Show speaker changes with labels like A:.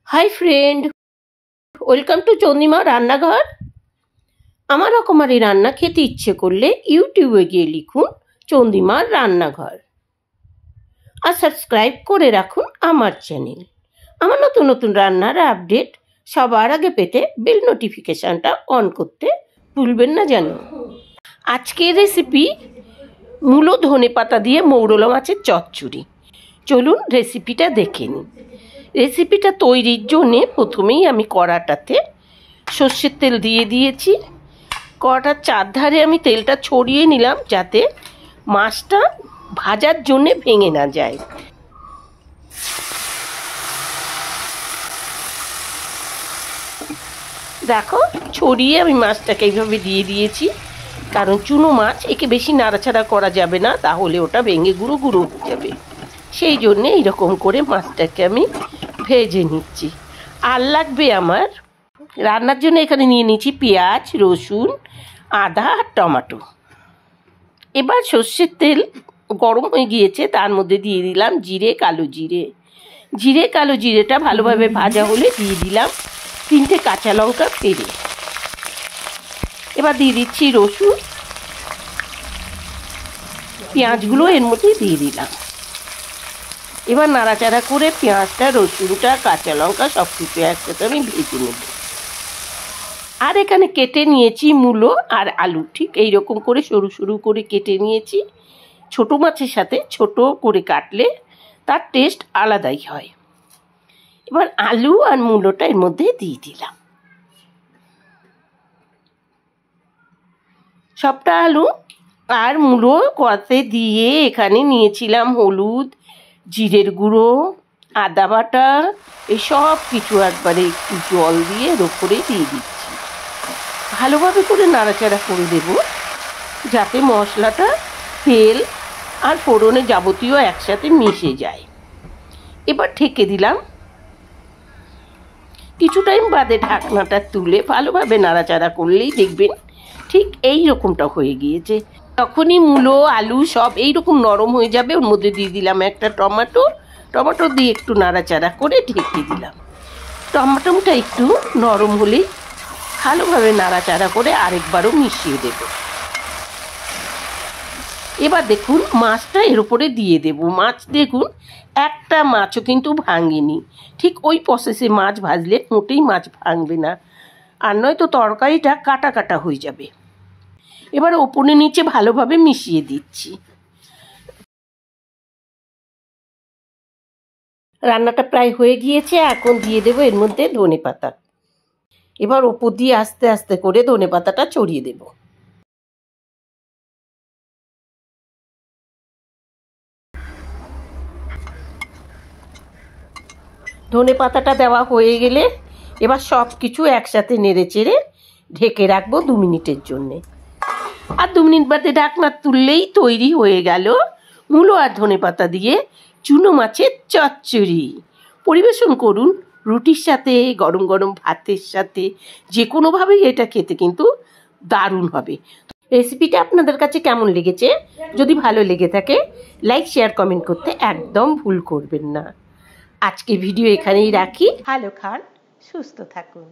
A: Hi friend, welcome to Chandrima রান্নাঘর। আমার রকমারি রান্না খেতে ইচ্ছে করলে ইউটিউবে গিয়ে লিখুন চন্দ্রিমার রান্নাঘর আর সাবস্ক্রাইব করে রাখুন আমার চ্যানেল। আমার নতুন নতুন রান্নার আপডেট সবার আগে পেতে বেল নোটিফিকেশানটা অন করতে ভুলবেন না যেন। আজকের রেসিপি মূলো ধনেপাতা দিয়ে মৌরলা মাছের চচ্চড়ি। চলুন রেসিপিটা দেখে নিন। রেসিপিটা তৈরির জন্যে প্রথমেই আমি কড়াটাতে সর্ষের তেল দিয়ে দিয়েছি। কড়াটার চারধারে আমি তেলটা ছড়িয়ে নিলাম যাতে মাছটা ভাজার জন্যে ভেঙে না যায়। দেখো, ছড়িয়ে আমি মাছটাকে এইভাবে দিয়ে দিয়েছি, কারণ চুনো মাছ একে বেশি নাড়াচাড়া করা যাবে না, তাহলে ওটা ভেঙে গুঁড়ো গুঁড়ো হয়ে যাবে। সেই জন্যে এইরকম করে মাছটাকে আমি ভেজে নিচ্ছি। আর লাগবে আমার রান্নার জন্য এখানে নিয়ে নিচ্ছি পেঁয়াজ, রসুন, আদা আর টমেটো। এবার সর্ষের তেল গরম হয়ে গিয়েছে, তার মধ্যে দিয়ে দিলাম জিরে, কালো জিরে। জিরে কালো জিরেটা ভালোভাবে ভাজা হলে দিয়ে দিলাম 3টে কাঁচা লঙ্কা পেরে। এবার দিয়ে দিচ্ছি রসুন, পেঁয়াজগুলো এর মধ্যে দিয়ে দিলাম। এবার নাড়াচাড়া করে পেঁয়াজটা, রসুনটা, কাঁচা লঙ্কা সব কিছু একসাথে আমি ভেজে নেব। আর এখানে কেটে নিয়েছি মূলো আর আলু, ঠিক এইরকম করে সরু সরু করে কেটে নিয়েছি। ছোটো মাছের সাথে ছোট করে কাটলে তার টেস্ট আলাদাই হয়। এবার আলু আর মূলোটা এর মধ্যে দিয়ে দিলাম। সবটা আলু আর মূলো কড়াতে দিয়ে এখানে নিয়েছিলাম হলুদ, জিরের গুঁড়ো, আদা বাটা, এই সব কিছু একবারে একটু জল দিয়ে এর ওপরে দিয়ে দিচ্ছি। ভালোভাবে করে নাড়াচাড়া করে দেব যাতে মশলাটা তেল আর ফোড়নে যাবতীয় একসাথে মিশে যায়। এবার ঢেকে দিলাম। কিছু টাইম বাদে ঢাকনাটা তুলে ভালোভাবে নাড়াচাড়া করলেই দেখবেন ঠিক এই রকমটা হয়ে গিয়েছে। তখনই মূলো, আলু সব এইরকম নরম হয়ে যাবে। ওর মধ্যে দিয়ে দিলাম একটা টমেটো দিয়ে একটু নাড়াচাড়া করে ঢেকে দিলাম। টমেটোটা একটু নরম হলেই ভালোভাবে নাড়াচাড়া করে আরেকবারও মিশিয়ে দেব। এবার দেখুন মাছটা এর উপরে দিয়ে দেব। মাছ দেখুন একটা মাছও কিন্তু ভাঙেনি। ঠিক ওই প্রসেসে মাছ ভাজলে মোটেই মাছ ভাঙবে না, আর নয়তো তরকারিটা কাটা কাটা হয়ে যাবে। এবার ওপরে নিচে ভালোভাবে মিশিয়ে দিচ্ছি। রান্নাটা প্রায় হয়ে গিয়েছে, এখন দিয়ে দেবো এর মধ্যে ধনেপাতা। এবার ওপর দিয়ে আস্তে আস্তে করে ধনেপাতাটা ছড়িয়ে দেব। ধনেপাতাটা দেওয়া হয়ে গেলে এবার সব কিছু একসাথে নেড়ে চেড়ে ঢেকে রাখবো 2 মিনিটের জন্যে। আর 2 মিনিট বাদে ঢাকনা তুললেই তৈরি হয়ে গেল মূলো আর ধনেপাতা দিয়ে চুনো মাছের চচ্চড়ি। পরিবেশন করুন রুটির সাথে, গরম গরম ভাতের সাথে, যে কোনোভাবেই এটা খেতে কিন্তু দারুণ হবে। রেসিপিটা আপনাদের কাছে কেমন লেগেছে? যদি ভালো লেগে থাকে লাইক, শেয়ার, কমেন্ট করতে একদম ভুল করবেন না। আজকে ভিডিও এখানেই রাখি। ভালো খান, সুস্থ থাকুন।